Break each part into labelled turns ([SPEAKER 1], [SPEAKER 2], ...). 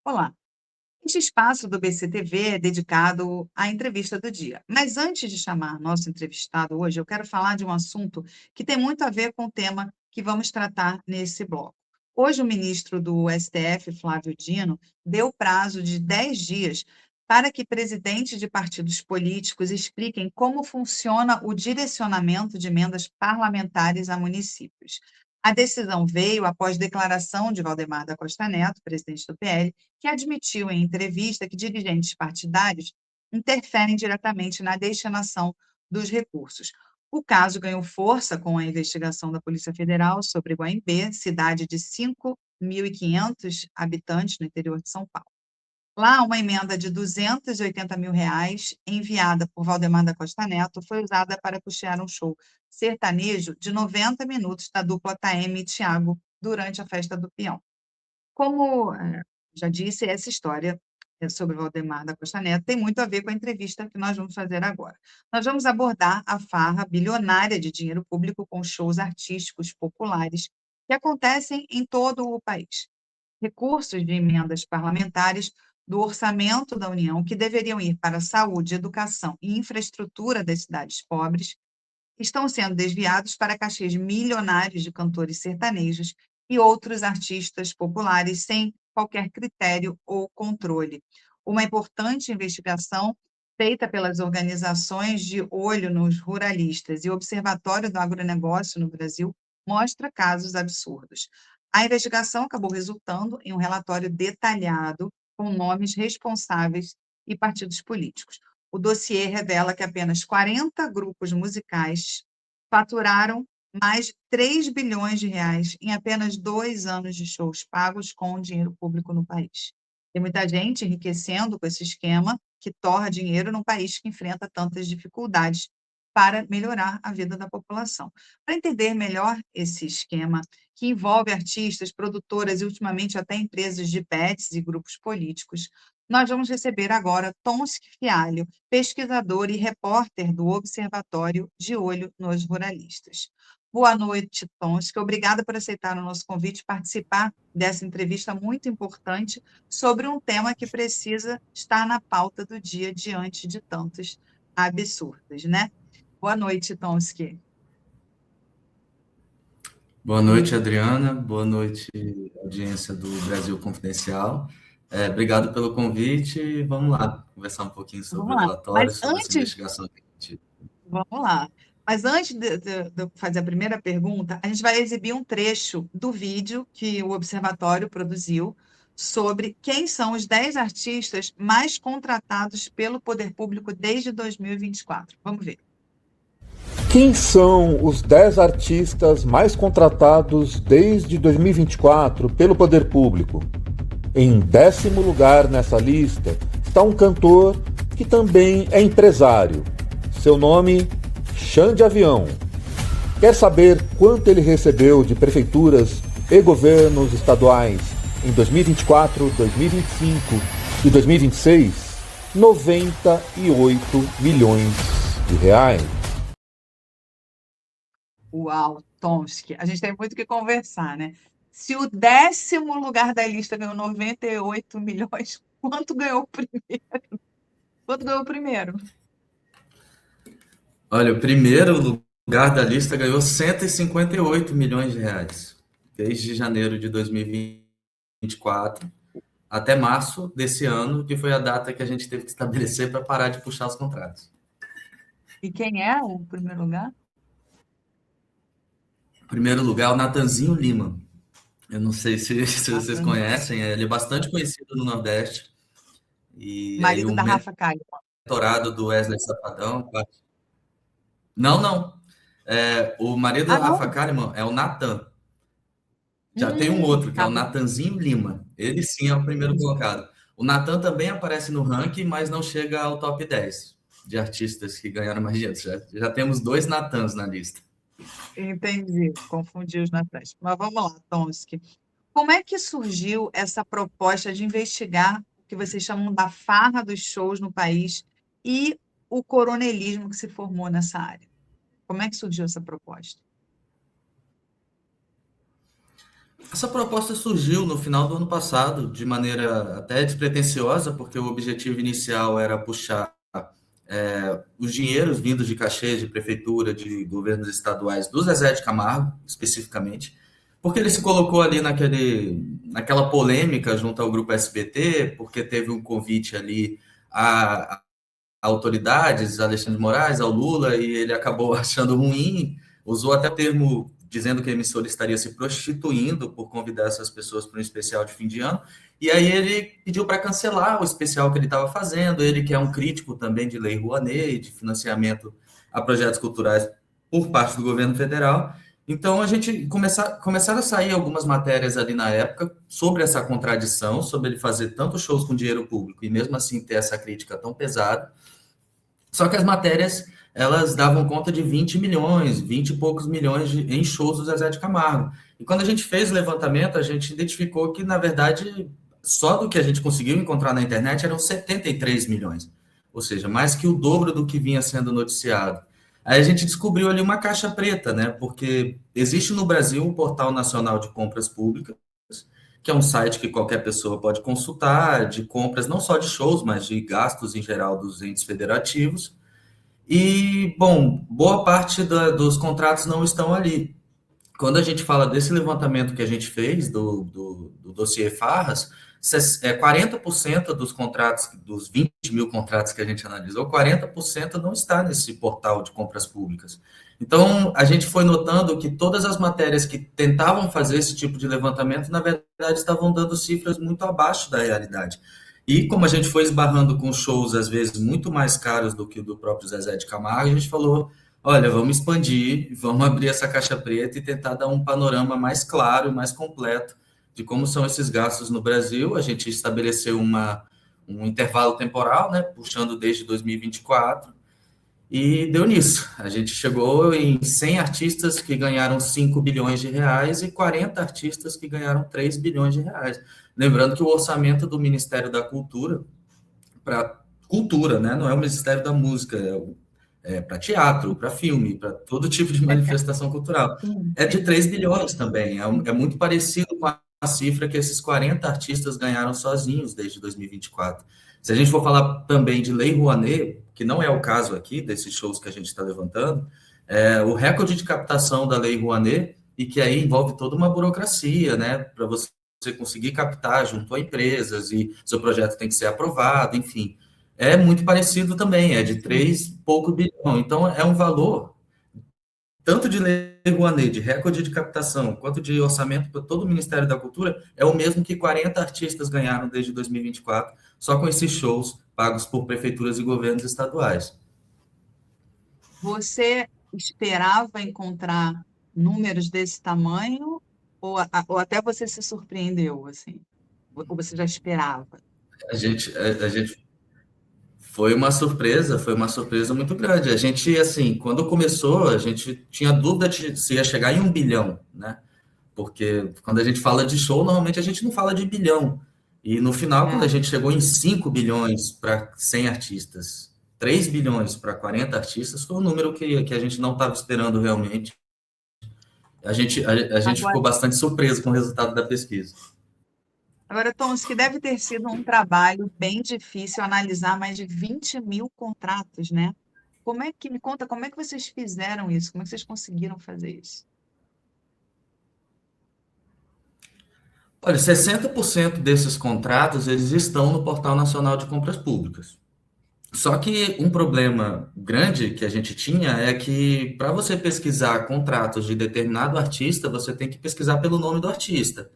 [SPEAKER 1] Olá, este espaço do BCTV é dedicado à entrevista do dia. Mas antes de chamar nosso entrevistado hoje, eu quero falar de um assunto que tem muito a ver com o tema que vamos tratar nesse bloco. Hoje, o ministro do STF, Flávio Dino, deu prazo de 10 dias para que presidentes de partidos políticos expliquem como funciona o direcionamento de emendas parlamentares a municípios. A decisão veio após declaração de Valdemar da Costa Neto, presidente do PL, que admitiu em entrevista que dirigentes partidários interferem diretamente na destinação dos recursos. O caso ganhou força com a investigação da Polícia Federal sobre Guaimbê, cidade de 5.500 habitantes no interior de São Paulo. Lá, uma emenda de R$ 280 mil enviada por Valdemar da Costa Neto foi usada para custear um show sertanejo de 90 minutos da dupla Taeme e Thiago durante a festa do Peão. Como já disse, essa história sobre o Valdemar da Costa Neto tem muito a ver com a entrevista que nós vamos fazer agora. Nós vamos abordar a farra bilionária de dinheiro público com shows artísticos populares que acontecem em todo o país. Recursos de emendas parlamentares do orçamento da União que deveriam ir para saúde, educação e infraestrutura das cidades pobres estão sendo desviados para cachês milionários de cantores sertanejos e outros artistas populares sem qualquer critério ou controle. Uma importante investigação feita pelas organizações de olho nos ruralistas e Observatório do Agronegócio no Brasil mostra casos absurdos. A investigação acabou resultando em um relatório detalhado com nomes responsáveis e partidos políticos. O dossiê revela que apenas 40 grupos musicais faturaram mais de 3 bilhões de reais em apenas 2 anos de shows pagos com dinheiro público no país. Tem muita gente enriquecendo com esse esquema que torra dinheiro num país que enfrenta tantas dificuldades para melhorar a vida da população. Para entender melhor esse esquema, que envolve artistas, produtoras e, ultimamente, até empresas de bets e grupos políticos, nós vamos receber agora Tomski Fialho, pesquisador e repórter do Observatório de Olho nos Ruralistas. Boa noite, Tomski. Obrigada por aceitar o nosso convite e participar dessa entrevista muito importante sobre um tema que precisa estar na pauta do dia diante de tantos absurdos, né? Boa noite, Tomski.
[SPEAKER 2] Boa noite, Adriana. Boa noite, audiência do Brasil Confidencial. Obrigado pelo convite. Vamos lá conversar um pouquinho sobre
[SPEAKER 1] Vamos
[SPEAKER 2] o
[SPEAKER 1] lá.
[SPEAKER 2] relatório,
[SPEAKER 1] Mas
[SPEAKER 2] sobre essa
[SPEAKER 1] antes,
[SPEAKER 2] investigação que a gente...
[SPEAKER 1] vamos lá. Mas antes de eu fazer a primeira pergunta, a gente vai exibir um trecho do vídeo que o Observatório produziu sobre quem são os 10 artistas mais contratados pelo poder público desde 2024. Vamos ver.
[SPEAKER 3] Quem são os 10 artistas mais contratados desde 2024 pelo poder público? Em 10º lugar nessa lista está um cantor que também é empresário. Seu nome, Xande Avião. Quer saber quanto ele recebeu de prefeituras e governos estaduais em 2024, 2025 e 2026? 98 milhões de reais.
[SPEAKER 1] Uau, Tomski, a gente tem muito o que conversar, né? Se o 10º lugar da lista ganhou 98 milhões, quanto ganhou o primeiro? Quanto ganhou o primeiro?
[SPEAKER 2] Olha, o primeiro lugar da lista ganhou 158 milhões de reais, desde janeiro de 2024 até março desse ano, que foi a data que a gente teve que estabelecer para parar de puxar os contratos.
[SPEAKER 1] E quem é o primeiro lugar?
[SPEAKER 2] Em primeiro lugar, o Natanzinho Lima. Eu não sei se vocês conhecem, ele é bastante conhecido no Nordeste. E aí
[SPEAKER 1] Marido
[SPEAKER 2] um
[SPEAKER 1] da Rafa Kalimann.
[SPEAKER 2] mentorado do Wesley Safadão. Não, não. O marido
[SPEAKER 1] Ah,
[SPEAKER 2] da Rafa
[SPEAKER 1] não?
[SPEAKER 2] Kalimann é o Natan. Já tem um outro, que é
[SPEAKER 1] Tá
[SPEAKER 2] o
[SPEAKER 1] bom.
[SPEAKER 2] Natanzinho Lima. Ele sim é o primeiro colocado. O Natan também aparece no ranking, mas não chega ao top 10 de artistas que ganharam mais dinheiro. Já temos 2 Natans na lista.
[SPEAKER 1] Entendi, confundi os natais. Mas vamos lá, Tomski. Como é que surgiu essa proposta de investigar o que vocês chamam da farra dos shows no país e o coronelismo que se formou nessa área? Como é que surgiu essa proposta?
[SPEAKER 2] Essa proposta surgiu no final do ano passado, de maneira até despretensiosa, porque o objetivo inicial era puxar os dinheiros vindos de cachês de prefeitura, de governos estaduais, do Zezé de Camargo, especificamente, porque ele se colocou ali naquela polêmica junto ao grupo SBT, porque teve um convite ali a autoridades, Alexandre de Moraes, ao Lula, e ele acabou achando ruim, usou até o termo dizendo que a emissora estaria se prostituindo por convidar essas pessoas para um especial de fim de ano, e aí ele pediu para cancelar o especial que ele estava fazendo, ele que é um crítico também de Lei Rouanet e de financiamento a projetos culturais por parte do governo federal. Então, a gente começaram a sair algumas matérias ali na época sobre essa contradição, sobre ele fazer tantos shows com dinheiro público e mesmo assim ter essa crítica tão pesada. Só que as matérias, elas davam conta de 20 milhões, 20 e poucos milhões em shows do Zezé de Camargo. E quando a gente fez o levantamento, a gente identificou que, na verdade, só do que a gente conseguiu encontrar na internet eram 73 milhões. Ou seja, mais que o dobro do que vinha sendo noticiado. Aí a gente descobriu ali uma caixa preta, né? Porque existe no Brasil o Portal Nacional de Compras Públicas, que é um site que qualquer pessoa pode consultar, de compras não só de shows, mas de gastos em geral dos entes federativos. E, bom, boa parte dos contratos não estão ali. Quando a gente fala desse levantamento que a gente fez, do dossiê Farras, 40% dos contratos, dos 20 mil contratos que a gente analisou, 40% não está nesse portal de compras públicas. Então, a gente foi notando que todas as matérias que tentavam fazer esse tipo de levantamento, na verdade, estavam dando cifras muito abaixo da realidade. E como a gente foi esbarrando com shows, às vezes, muito mais caros do que o do próprio Zezé de Camargo, a gente falou, olha, vamos expandir, vamos abrir essa caixa preta e tentar dar um panorama mais claro, mais completo de como são esses gastos no Brasil. A gente estabeleceu um intervalo temporal, né, puxando desde 2024, e deu nisso. A gente chegou em 100 artistas que ganharam 5 bilhões de reais e 40 artistas que ganharam 3 bilhões de reais. Lembrando que o orçamento do Ministério da Cultura, para cultura, né, não é o Ministério da Música, para teatro, para filme, para todo tipo de manifestação cultural. É de 3 bilhões também, é muito parecido com a cifra que esses 40 artistas ganharam sozinhos desde 2024. Se a gente for falar também de Lei Rouanet, que não é o caso aqui, desses shows que a gente está levantando, o recorde de captação da Lei Rouanet, e que aí envolve toda uma burocracia, né, para você conseguir captar junto a empresas, e seu projeto tem que ser aprovado, enfim. É muito parecido também, é de 3 pouco bilhão. Então, é um valor, tanto de Lei Rouanet, de recorde de captação, quanto de orçamento para todo o Ministério da Cultura, é o mesmo que 40 artistas ganharam desde 2024, só com esses shows pagos por prefeituras e governos estaduais.
[SPEAKER 1] Você esperava encontrar números desse tamanho ou até você se surpreendeu, assim? Ou você já esperava?
[SPEAKER 2] A gente foi uma surpresa muito grande. A gente, assim, quando começou, a gente tinha dúvida de se ia chegar em 1 bilhão, né? Porque quando a gente fala de show, normalmente a gente não fala de bilhão. E no final, quando a gente chegou em 5 bilhões para 100 artistas, 3 bilhões para 40 artistas, foi um número que a gente não estava esperando realmente. A gente ficou bastante surpreso com o resultado da pesquisa.
[SPEAKER 1] Agora, Tom, isso que deve ter sido um trabalho bem difícil analisar mais de 20 mil contratos, né? Me conta, como é que vocês fizeram isso? Como é que vocês conseguiram fazer isso?
[SPEAKER 2] Olha, 60% desses contratos, eles estão no Portal Nacional de Compras Públicas. Só que um problema grande que a gente tinha é que para você pesquisar contratos de determinado artista, você tem que pesquisar pelo nome do artista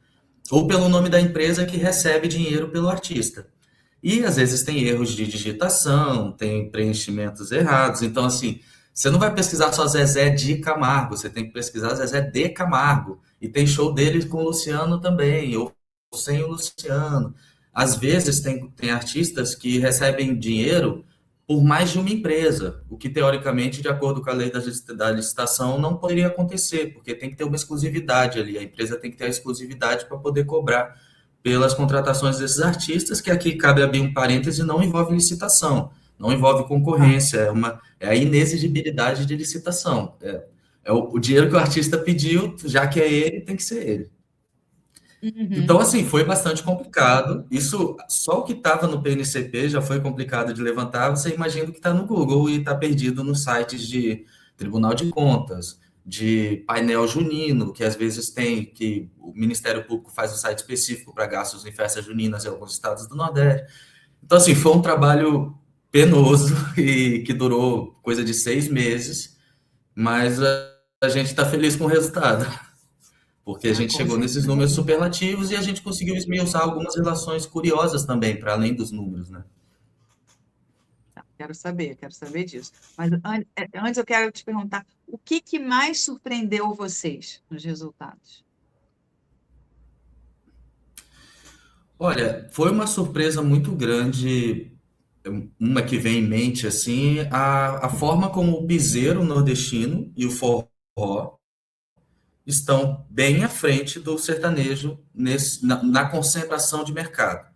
[SPEAKER 2] ou pelo nome da empresa que recebe dinheiro pelo artista. E às vezes tem erros de digitação, tem preenchimentos errados. Então, assim, você não vai pesquisar só Zezé de Camargo, você tem que pesquisar Zezé de Camargo. E tem show dele com o Luciano também, ou sem o Luciano. Às vezes tem artistas que recebem dinheiro por mais de uma empresa, o que teoricamente, de acordo com a lei da licitação, não poderia acontecer, porque tem que ter uma exclusividade ali, a empresa tem que ter a exclusividade para poder cobrar pelas contratações desses artistas, que aqui cabe abrir um parêntese, não envolve licitação, não envolve concorrência, é a inexigibilidade de licitação. É o dinheiro que o artista pediu, já que é ele, tem que ser ele. Então,
[SPEAKER 1] Uhum.
[SPEAKER 2] assim, foi bastante complicado. Isso, só o que estava no PNCP já foi complicado de levantar. Você imagina o que está no Google e está perdido nos sites de Tribunal de Contas, de painel junino, que às vezes tem, que o Ministério Público faz um site específico para gastos em festas juninas em alguns estados do Nordeste. Então, assim, foi um trabalho penoso e que durou coisa de 6 meses, mas a gente está feliz com o resultado, porque a
[SPEAKER 1] Ah,
[SPEAKER 2] gente
[SPEAKER 1] com
[SPEAKER 2] chegou nesses
[SPEAKER 1] certeza.
[SPEAKER 2] números superlativos e a gente conseguiu esmiuçar algumas relações curiosas também, para além dos números, né?
[SPEAKER 1] Quero saber disso. Mas antes eu quero te perguntar, o que que mais surpreendeu vocês nos resultados?
[SPEAKER 2] Olha, foi uma surpresa muito grande, uma que vem em mente, assim, a forma como o piseiro nordestino e o forró estão bem à frente do sertanejo na concentração de mercado.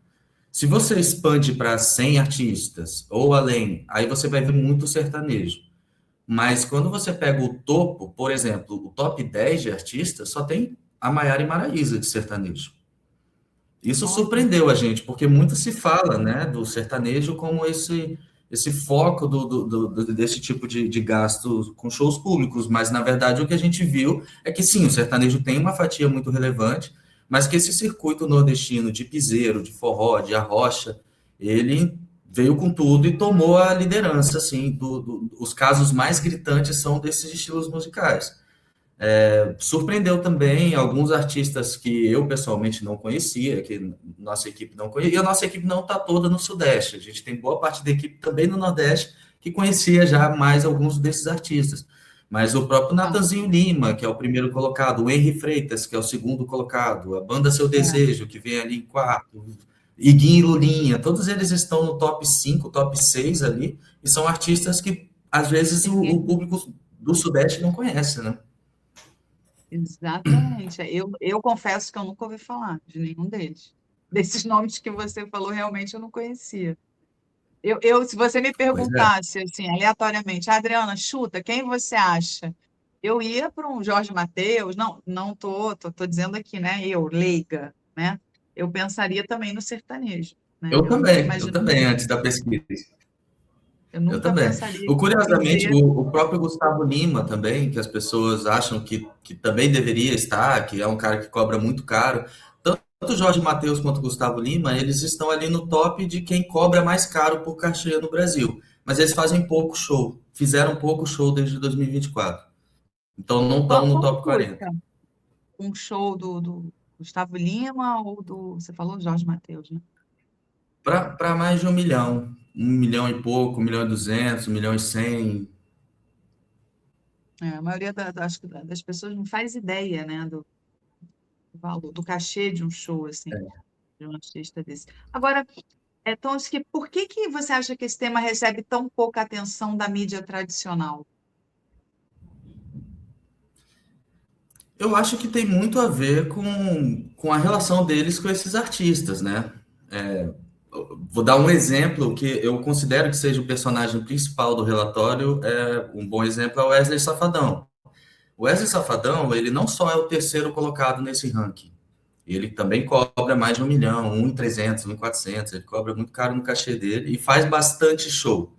[SPEAKER 2] Se você expande para 100 artistas ou além, aí você vai ver muito sertanejo. Mas quando você pega o topo, por exemplo, o top 10 de artistas, só tem a Maiara e Maraíza de sertanejo. Isso
[SPEAKER 1] Olha,
[SPEAKER 2] surpreendeu a gente, porque muito se fala, né, do sertanejo como esse foco desse tipo de gasto com shows públicos, mas na verdade o que a gente viu é que sim, o sertanejo tem uma fatia muito relevante, mas que esse circuito nordestino de piseiro, de forró, de arrocha, ele veio com tudo e tomou a liderança, assim, os casos mais gritantes são desses estilos musicais. Surpreendeu também alguns artistas que eu pessoalmente não conhecia, que nossa equipe não conhecia, e a nossa equipe não está toda no Sudeste, a gente tem boa parte da equipe também no Nordeste que conhecia já mais alguns desses artistas. Mas o próprio
[SPEAKER 1] ah,
[SPEAKER 2] Natanzinho Lima, que é o primeiro colocado, o Henry Freitas, que é o segundo colocado, a banda Seu
[SPEAKER 1] é.
[SPEAKER 2] Desejo, que vem ali em quarto, Iguinho e Lulinha, todos eles estão no top 5, top 6 ali, e são artistas que às vezes o
[SPEAKER 1] Ninguém-
[SPEAKER 2] público do Sudeste não conhece, né?
[SPEAKER 1] Exatamente. Eu confesso que eu nunca ouvi falar de nenhum deles. Desses nomes que você falou, realmente eu não conhecia. Se você me
[SPEAKER 2] Pois é.
[SPEAKER 1] perguntasse assim, aleatoriamente, Adriana, chuta, quem você acha? Eu ia para um Jorge Mateus, não tô dizendo aqui, né? Eu, leiga, né? Eu pensaria também no sertanejo, né?
[SPEAKER 2] Eu também, antes da pesquisa.
[SPEAKER 1] Eu
[SPEAKER 2] Eu
[SPEAKER 1] nunca
[SPEAKER 2] também.
[SPEAKER 1] pensaria
[SPEAKER 2] O,
[SPEAKER 1] que
[SPEAKER 2] curiosamente,
[SPEAKER 1] piseiro.
[SPEAKER 2] o próprio Gustavo Lima também, que as pessoas acham que também deveria estar, que é um cara que cobra muito caro. Tanto Jorge Mateus quanto Gustavo Lima, eles estão ali no top de quem cobra mais caro por cachê no Brasil. Mas eles fazem pouco show. Fizeram pouco show desde 2024. Então não estão no
[SPEAKER 1] Quanto
[SPEAKER 2] top 40.
[SPEAKER 1] custa um show do Gustavo Lima ou você falou Jorge Mateus, né?
[SPEAKER 2] Para mais de 1 milhão. 1 milhão e pouco, 1 milhão e 200, 1 milhão e 100.
[SPEAKER 1] A maioria acho que das pessoas não faz ideia, né, do valor, do cachê de um show, assim, de um artista desse. Agora, Tomski, por que que você acha que esse tema recebe tão pouca atenção da mídia tradicional?
[SPEAKER 2] Eu acho que tem muito a ver com a relação deles com esses artistas, né? Vou dar um exemplo que eu considero que seja o personagem principal do relatório. Um bom exemplo é o Wesley Safadão. O Wesley Safadão, ele não só é o terceiro colocado nesse ranking, ele também cobra mais de 1 milhão, 1,300, 1,400. Ele cobra muito caro no cachê dele e faz bastante show.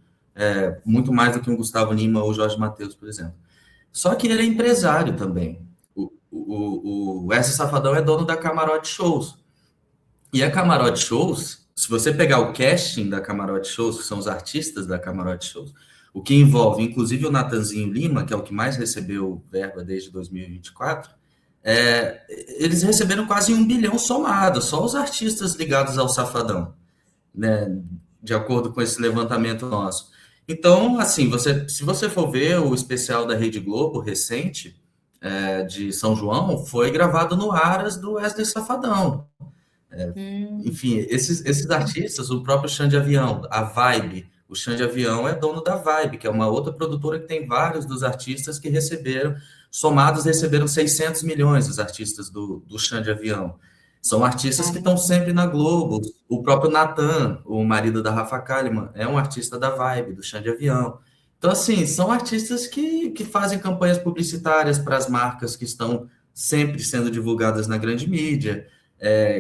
[SPEAKER 2] Muito mais do que um Gustavo Lima ou Jorge Mateus, por exemplo. Só que ele é empresário também. O Wesley Safadão é dono da Camarote Shows. E a Camarote Shows, se você pegar o casting da Camarote Shows, que são os artistas da Camarote Shows, o que envolve inclusive o Natanzinho Lima, que é o que mais recebeu verba desde 2024, eles receberam quase 1 bilhão somado, só os artistas ligados ao Safadão, né, de acordo com esse levantamento nosso. Então, assim, se você for ver o especial da Rede Globo recente, de São João, foi gravado no Aras do Wesley Safadão.
[SPEAKER 1] Hum,
[SPEAKER 2] Enfim, esses artistas, o próprio Xande Avião, a Vibe, o Xande Avião é dono da Vibe, que é uma outra produtora que tem vários dos artistas que receberam, somados receberam 600 milhões, os artistas do Xande Avião. São artistas que estão
[SPEAKER 1] caramba.
[SPEAKER 2] sempre na Globo. O próprio Natan, o marido da Rafa Kalimann, é um artista da Vibe, do Xande Avião. Então, assim, são artistas que fazem campanhas publicitárias para as marcas que estão sempre sendo divulgadas na grande mídia.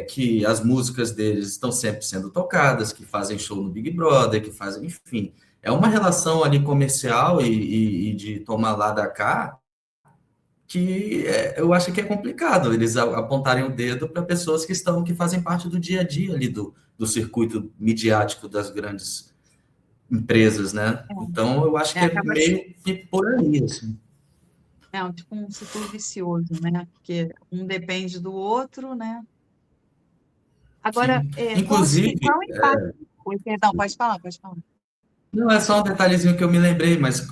[SPEAKER 2] que as músicas deles estão sempre sendo tocadas, que fazem show no Big Brother, que fazem, enfim. É uma relação ali comercial e de tomar lá da cá que eu acho que é complicado eles apontarem o dedo para pessoas que fazem parte do dia a dia ali do circuito midiático das grandes empresas, né? Então, eu acho que é
[SPEAKER 1] Acaba
[SPEAKER 2] meio que por aí, assim.
[SPEAKER 1] tipo um ciclo vicioso, né? Porque um depende do outro, né? Agora,
[SPEAKER 2] Sim. Inclusive,
[SPEAKER 1] qual é o impacto? Oi, perdão, pode falar, pode falar.
[SPEAKER 2] não é só um detalhezinho que eu me lembrei, mas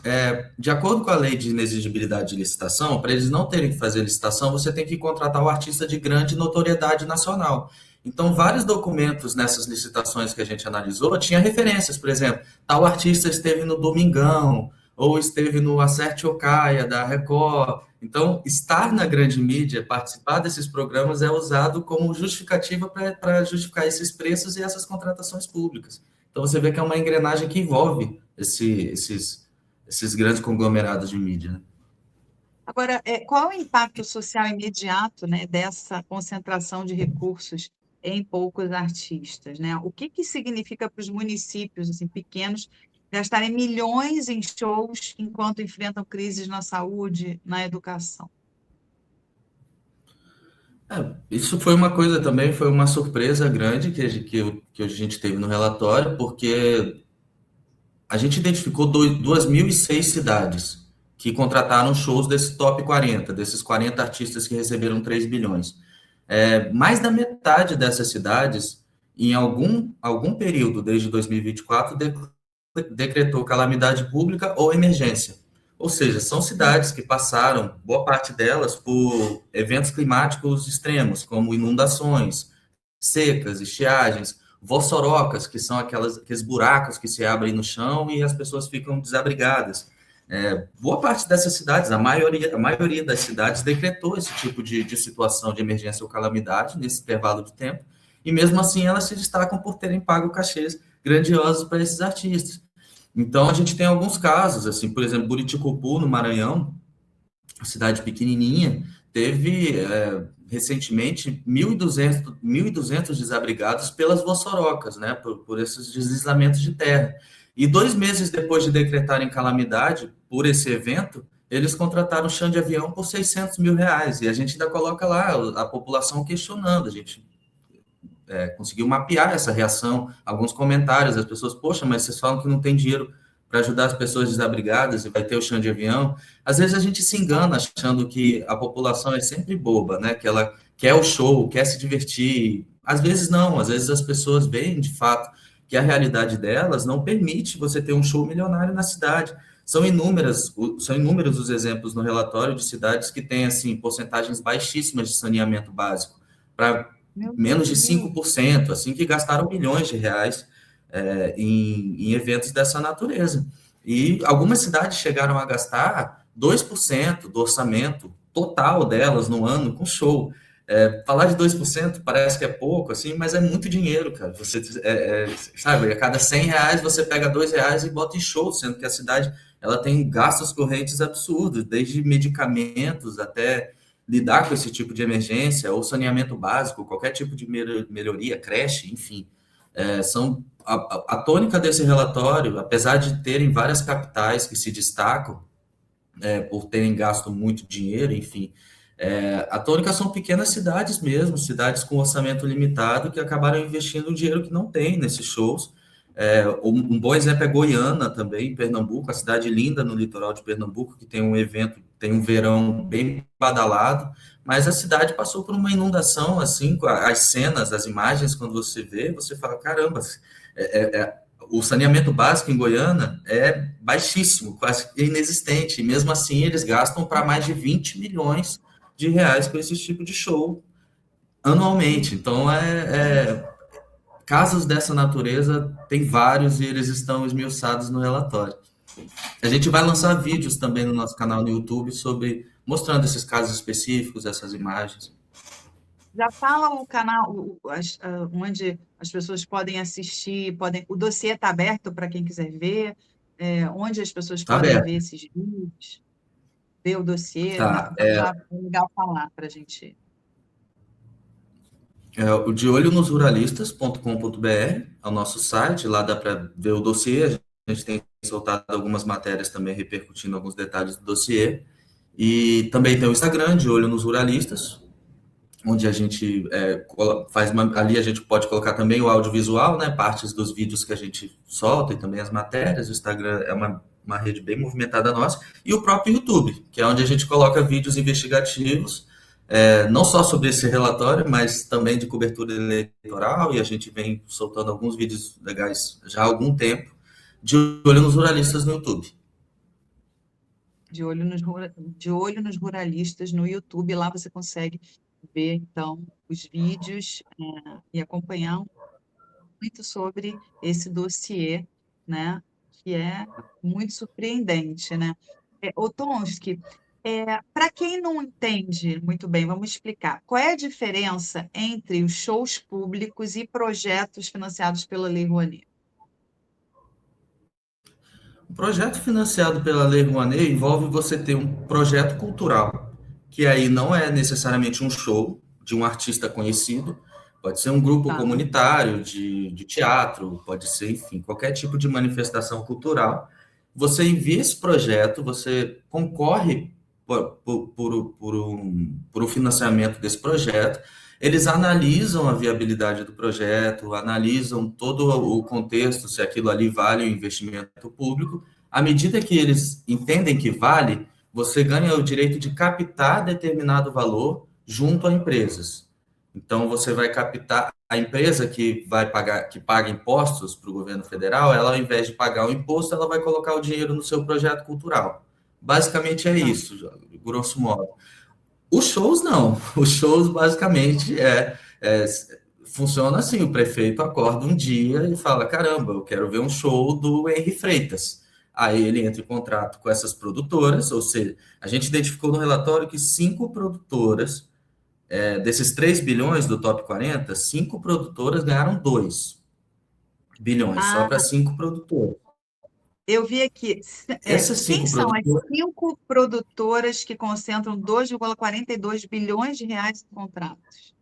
[SPEAKER 2] de acordo com a lei de inexigibilidade de licitação, para eles não terem que fazer licitação, você tem que contratar o artista de grande notoriedade nacional. Então, vários documentos nessas licitações que a gente analisou tinha referências, por exemplo, tal artista esteve no Domingão, ou esteve no Acerte ou Caia, da Record. Então, estar na grande mídia, participar desses programas é usado como justificativa para justificar esses preços e essas contratações públicas. Então, você vê que é uma engrenagem que envolve esses grandes conglomerados de mídia, né?
[SPEAKER 1] Agora, qual é o impacto social imediato, né, dessa concentração de recursos em poucos artistas, né? O que significa para os municípios assim, pequenos gastarem milhões em shows enquanto enfrentam crises na saúde, na educação?
[SPEAKER 2] Isso foi uma coisa também, foi uma surpresa grande que a gente teve no relatório, porque a gente identificou 2.006 cidades que contrataram shows desse top 40, desses 40 artistas que receberam 3 bilhões. Mais da metade dessas cidades, em algum período, desde 2024, decretou calamidade pública ou emergência. Ou seja, são cidades que passaram, boa parte delas, por eventos climáticos extremos, como inundações, secas, estiagens, vossorocas, que são aqueles buracos que se abrem no chão e as pessoas ficam desabrigadas. Boa parte dessas cidades, a maioria das cidades decretou esse tipo de situação de emergência ou calamidade nesse intervalo de tempo, e mesmo assim elas se destacam por terem pago cachês grandiosos para esses artistas. Então, a gente tem alguns casos, assim, por exemplo, Buriticupu, no Maranhão, uma cidade pequenininha, teve recentemente 1.200 desabrigados pelas vossorocas, né, por esses deslizamentos de terra. E 2 meses depois de decretarem calamidade por esse evento, eles contrataram chão de avião por 600 mil reais. E a gente ainda coloca lá a população questionando. A gente conseguiu mapear essa reação, alguns comentários, as pessoas, poxa, mas vocês falam que não tem dinheiro para ajudar as pessoas desabrigadas e vai ter o chão de avião. Às vezes a gente se engana achando que a população é sempre boba, né? Que ela quer o show, quer se divertir. Às vezes não, às vezes as pessoas veem de fato que a realidade delas não permite você ter um show milionário na cidade. São inúmeros os exemplos no relatório de cidades que têm assim porcentagens baixíssimas de saneamento básico, para menos de 5%, assim, que gastaram milhões de reais em eventos dessa natureza. E algumas cidades chegaram a gastar 2% do orçamento total delas no ano com show. Falar de 2% parece que é pouco, assim, mas é muito dinheiro, cara. Você, sabe, a cada 100 reais você pega 2 reais e bota em show, sendo que a cidade ela tem gastos correntes absurdos, desde medicamentos até lidar com esse tipo de emergência, ou saneamento básico, qualquer tipo de melhoria, creche, enfim. São a tônica desse relatório, apesar de terem várias capitais que se destacam por terem gasto muito dinheiro, enfim, a tônica são pequenas cidades mesmo, cidades com orçamento limitado que acabaram investindo o dinheiro que não tem nesses shows. Um bom exemplo é Goiânia também, Pernambuco, a cidade linda no litoral de Pernambuco, que tem um evento, tem um verão bem badalado, mas a cidade passou por uma inundação, assim, as cenas, as imagens, quando você vê, você fala, caramba, o saneamento básico em Goiânia é baixíssimo, quase inexistente, e mesmo assim eles gastam para mais de 20 milhões de reais com esse tipo de show anualmente. Então, casos dessa natureza tem vários e eles estão esmiuçados no relatório. A gente vai lançar vídeos também no nosso canal no YouTube sobre mostrando esses casos específicos, essas imagens.
[SPEAKER 1] Já fala o canal onde as pessoas podem assistir, o dossiê está aberto para quem quiser ver, onde as pessoas
[SPEAKER 2] Tá
[SPEAKER 1] podem
[SPEAKER 2] aberto.
[SPEAKER 1] ver esses vídeos, ver o dossiê,
[SPEAKER 2] Tá,
[SPEAKER 1] já é legal falar para a gente.
[SPEAKER 2] É o deolhonosruralistas.com.br, é o nosso site, lá dá para ver o dossiê, a gente tem soltado algumas matérias também repercutindo alguns detalhes do dossiê, e também tem o Instagram, De Olho nos Ruralistas, onde a gente ali a gente pode colocar também o audiovisual, né, partes dos vídeos que a gente solta e também as matérias. O Instagram é uma rede bem movimentada nossa, e o próprio YouTube, que é onde a gente coloca vídeos investigativos, não só sobre esse relatório, mas também de cobertura eleitoral, e a gente vem soltando alguns vídeos legais já há algum tempo, de olho nos ruralistas no YouTube.
[SPEAKER 1] De olho nos ruralistas no YouTube, lá você consegue ver, então, os vídeos e acompanhar muito sobre esse dossiê, né, que é muito surpreendente, né? Ô, Tomsky, para quem não entende muito bem, vamos explicar. Qual é a diferença entre os shows públicos e projetos financiados pela Lei Rouanet?
[SPEAKER 2] O projeto financiado pela Lei Rouanet envolve você ter um projeto cultural, que aí não é necessariamente um show de um artista conhecido, pode ser um grupo comunitário de teatro, pode ser, enfim, qualquer tipo de manifestação cultural. Você envia esse projeto, você concorre por um financiamento desse projeto, eles analisam a viabilidade do projeto, analisam todo o contexto, se aquilo ali vale o investimento público. À medida que eles entendem que vale, você ganha o direito de captar determinado valor junto a empresas. Então, você vai captar a empresa que vai pagar, que paga impostos para o governo federal, ela, ao invés de pagar o imposto, ela vai colocar o dinheiro no seu projeto cultural. Basicamente é isso, grosso modo. Os shows não. Os shows, basicamente, funciona assim: o prefeito acorda um dia e fala: caramba, eu quero ver um show do Henry Freitas. Aí ele entra em contrato com essas produtoras, ou seja, a gente identificou no relatório que 5 produtoras, desses 3 bilhões do top 40, 5 produtoras ganharam 2 bilhões, só para 5 produtoras.
[SPEAKER 1] Eu vi aqui. Quem são as 5 produtoras que concentram 2,42 bilhões de reais em contratos?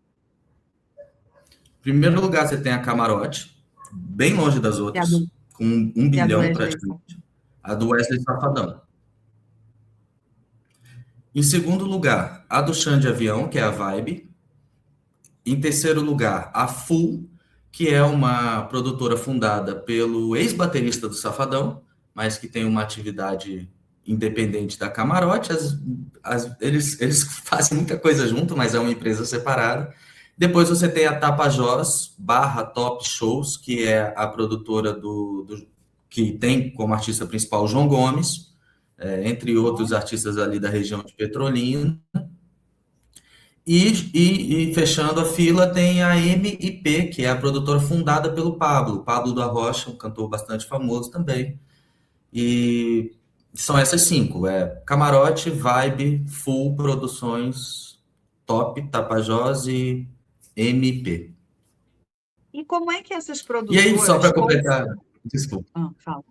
[SPEAKER 2] Em primeiro lugar, você tem a Camarote, bem longe das outras, com 1 bilhão praticamente. A do Wesley Safadão. Em segundo lugar, a do Xande Avião, que é a Vibe. Em terceiro lugar, a Full, que é uma produtora fundada pelo ex-baterista do Safadão, mas que tem uma atividade independente da Camarote. Eles fazem muita coisa junto, mas é uma empresa separada. Depois você tem a Tapajós / Top Shows, que é a produtora que tem como artista principal João Gomes, entre outros artistas ali da região de Petrolina. E fechando a fila tem a MIP, que é a produtora fundada pelo Pablo da Rocha, um cantor bastante famoso também. E são essas 5, Camarote, Vibe, Full Produções, Top, Tapajós e MP.
[SPEAKER 1] E como é que essas produtoras...
[SPEAKER 2] E aí, só para completar... Desculpa.
[SPEAKER 1] Fala.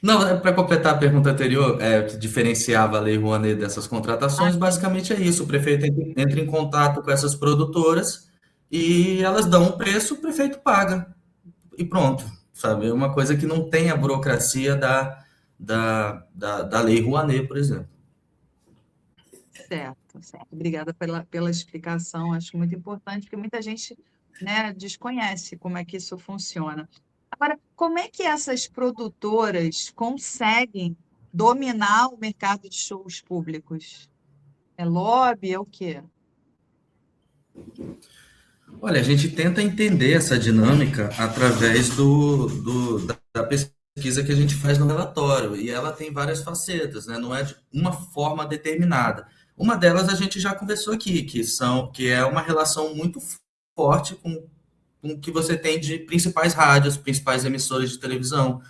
[SPEAKER 2] Não, para completar a pergunta anterior, que diferenciava a Lei Rouanet dessas contratações, basicamente é isso: o prefeito entra em contato com essas produtoras e elas dão um preço, o prefeito paga e pronto, sabe? É uma coisa que não tem a burocracia da Lei Rouanet, por exemplo.
[SPEAKER 1] Certo. Obrigada pela explicação, acho muito importante, porque muita gente, né, desconhece como é que isso funciona. Agora, como é que essas produtoras conseguem dominar o mercado de shows públicos? É lobby? É o quê?
[SPEAKER 2] Olha, a gente tenta entender essa dinâmica através da pesquisa que a gente faz no relatório, e ela tem várias facetas, né? Não é de uma forma determinada. Uma delas a gente já conversou aqui, que é uma relação muito forte com o que você tem de principais rádios, principais emissoras de televisão,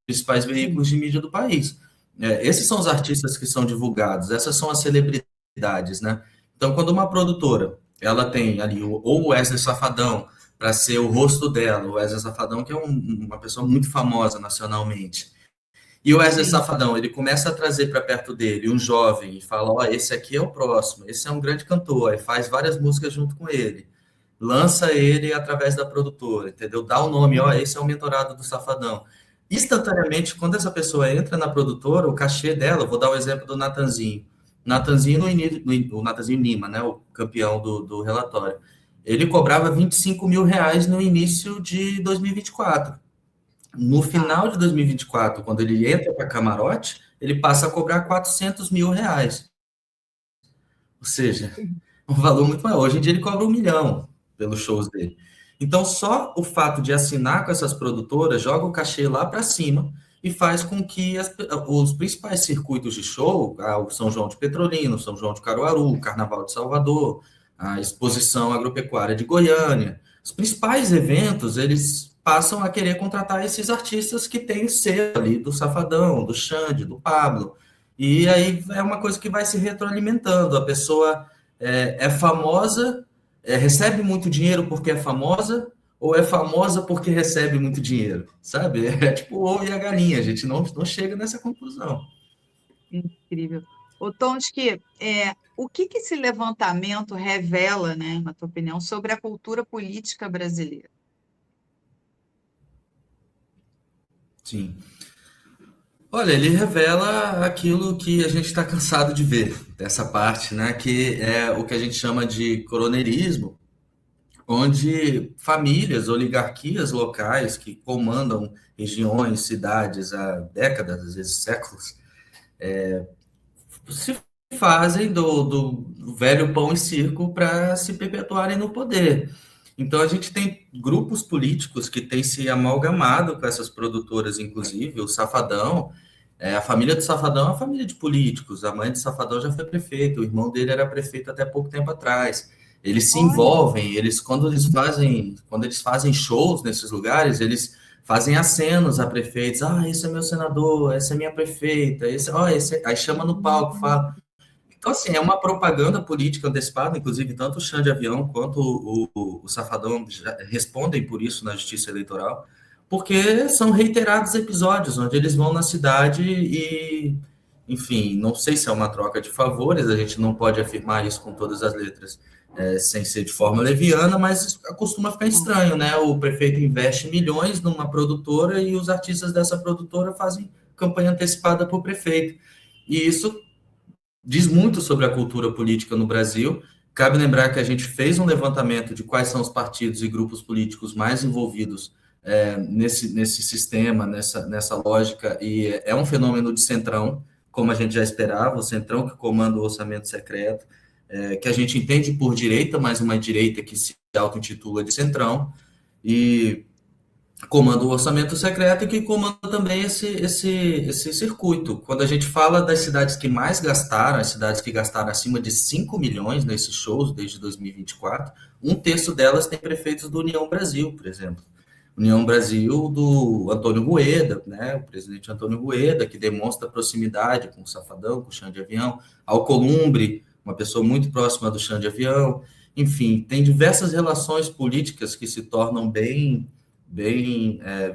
[SPEAKER 2] principais veículos de mídia do país. Esses são os artistas que são divulgados, essas são as celebridades, né? Então, quando uma produtora, ela tem ali ou o Wesley Safadão para ser o rosto dela, o Wesley Safadão, que é uma pessoa muito famosa nacionalmente, E o Wesley
[SPEAKER 1] Sim.
[SPEAKER 2] Safadão, ele começa a trazer para perto dele um jovem e fala: ó, esse aqui é o próximo, esse é um grande cantor, aí faz várias músicas junto com ele, lança ele através da produtora, entendeu? Dá o nome, ó, esse é o mentorado do Safadão. Instantaneamente, quando essa pessoa entra na produtora, o cachê dela, vou dar o exemplo do Natanzinho. Natanzinho, o Natanzinho Lima, né, o campeão do relatório, ele cobrava R$ 25.000 no início de 2024. No
[SPEAKER 1] Tá.
[SPEAKER 2] final de 2024, quando ele entra para camarote, ele passa a cobrar R$ 400.000. Ou seja, um valor muito maior. Hoje em dia ele cobra R$ 1 milhão pelos shows dele. Então, só o fato de assinar com essas produtoras joga o cachê lá para cima e faz com que os principais circuitos de show, o São João de Petrolina, o São João de Caruaru, o Carnaval de Salvador, a Exposição Agropecuária de Goiânia, os principais eventos, eles passam a querer contratar esses artistas que têm o selo ali do Safadão, do Xande, do Pablo. E aí é uma coisa que vai se retroalimentando. A pessoa é famosa, recebe muito dinheiro porque é famosa, ou é famosa porque recebe muito dinheiro, sabe? É tipo o ovo e a galinha, a gente não chega nessa conclusão.
[SPEAKER 1] Incrível. Ô, Tomski, o que que esse levantamento revela, né, na tua opinião, sobre a cultura política brasileira?
[SPEAKER 2] Sim. Olha, ele revela aquilo que a gente está cansado de ver, dessa parte, né? Que é o que a gente chama de coronelismo, onde famílias, oligarquias locais que comandam regiões, cidades há décadas, às vezes séculos, se fazem do velho pão e circo para se perpetuarem no poder. Então, a gente tem grupos políticos que têm se amalgamado com essas produtoras, inclusive, o Safadão. A família do Safadão é uma família de políticos. A mãe do Safadão já foi prefeito, o irmão dele era prefeito até pouco tempo atrás. Eles se
[SPEAKER 1] Olha,
[SPEAKER 2] envolvem, quando eles fazem shows nesses lugares, eles fazem acenos a prefeitos. Ah, esse é meu senador, essa é minha prefeita, aí chama no palco, fala. Então, assim, é uma propaganda política antecipada, inclusive tanto o Xande Avião quanto o Safadão já respondem por isso na Justiça Eleitoral, porque são reiterados episódios onde eles vão na cidade e, enfim, não sei se é uma troca de favores, a gente não pode afirmar isso com todas as letras, sem ser de forma leviana, mas costuma ficar estranho, né? O prefeito investe milhões numa produtora e os artistas dessa produtora fazem campanha antecipada para o prefeito. E isso diz muito sobre a cultura política no Brasil. Cabe lembrar que a gente fez um levantamento de quais são os partidos e grupos políticos mais envolvidos nesse sistema, nessa lógica, e é um fenômeno de centrão, como a gente já esperava, o centrão que comanda o orçamento secreto, que a gente entende por direita, mas uma direita que se auto-intitula de centrão, e comanda o orçamento secreto e que comanda também esse circuito. Quando a gente fala das cidades que mais gastaram, as cidades que gastaram acima de 5 milhões nesses shows desde 2024, um terço delas tem prefeitos do União Brasil, por exemplo. União Brasil do Antônio Rueda, né, o presidente Antônio Rueda, que demonstra proximidade com o Safadão, com o Xande Avião, Alcolumbre, uma pessoa muito próxima do Xande Avião, enfim, tem diversas relações políticas que se tornam bem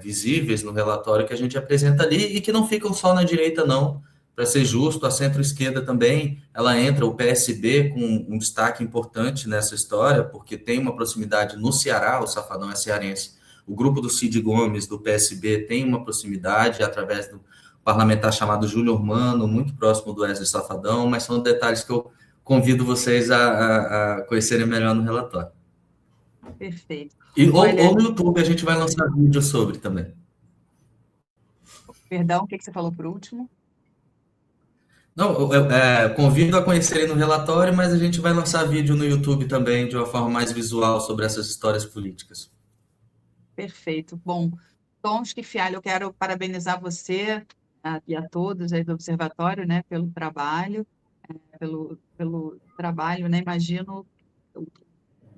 [SPEAKER 2] visíveis no relatório que a gente apresenta ali e que não ficam só na direita, não. Para ser justo, a centro-esquerda também, ela entra, o PSB, com um destaque importante nessa história, porque tem uma proximidade no Ceará, o Safadão é cearense. O grupo do Cid Gomes, do PSB, tem uma proximidade através do parlamentar chamado Júlio Ormano, muito próximo do Wesley Safadão, mas são detalhes que eu convido vocês a conhecerem melhor no relatório.
[SPEAKER 1] perfeito.
[SPEAKER 2] Ou
[SPEAKER 1] Olha,
[SPEAKER 2] no YouTube a gente vai lançar vídeo sobre também.
[SPEAKER 1] perdão, o que que você falou por último?
[SPEAKER 2] Não, convido a conhecerem no relatório, mas a gente vai lançar vídeo no YouTube também, de uma forma mais visual, sobre essas histórias políticas.
[SPEAKER 1] Perfeito. Bom, Tomski Fialho, eu quero parabenizar você e a todos aí do Observatório, né, pelo trabalho, pelo trabalho, né, imagino,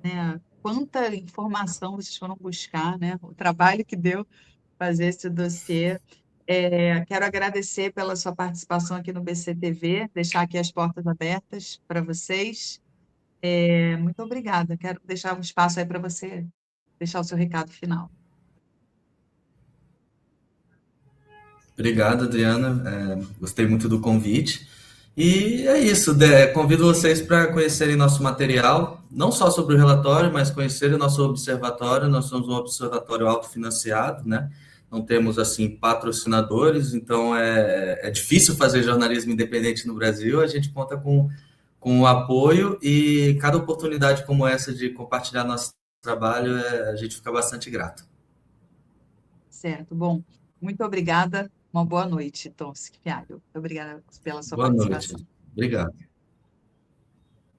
[SPEAKER 1] né, quanta informação vocês foram buscar, né, o trabalho que deu fazer esse dossiê. Quero agradecer pela sua participação aqui no BCTV, deixar aqui as portas abertas para vocês. Muito obrigada. Quero deixar um espaço aí para você deixar o seu recado final.
[SPEAKER 2] Obrigado, Adriana. Gostei muito do convite. E é isso, convido vocês para conhecerem nosso material, não só sobre o relatório, mas conhecerem nosso observatório. Nós somos um observatório autofinanciado, né? Não temos, assim, patrocinadores, então é difícil fazer jornalismo independente no Brasil. A gente conta com o apoio e cada oportunidade como essa de compartilhar nosso trabalho, a gente fica bastante grato.
[SPEAKER 1] Certo. Bom, muito obrigada. Uma boa noite, Tom Scipio. Obrigada pela sua
[SPEAKER 2] Boa noite.
[SPEAKER 1] participação.
[SPEAKER 2] Obrigado.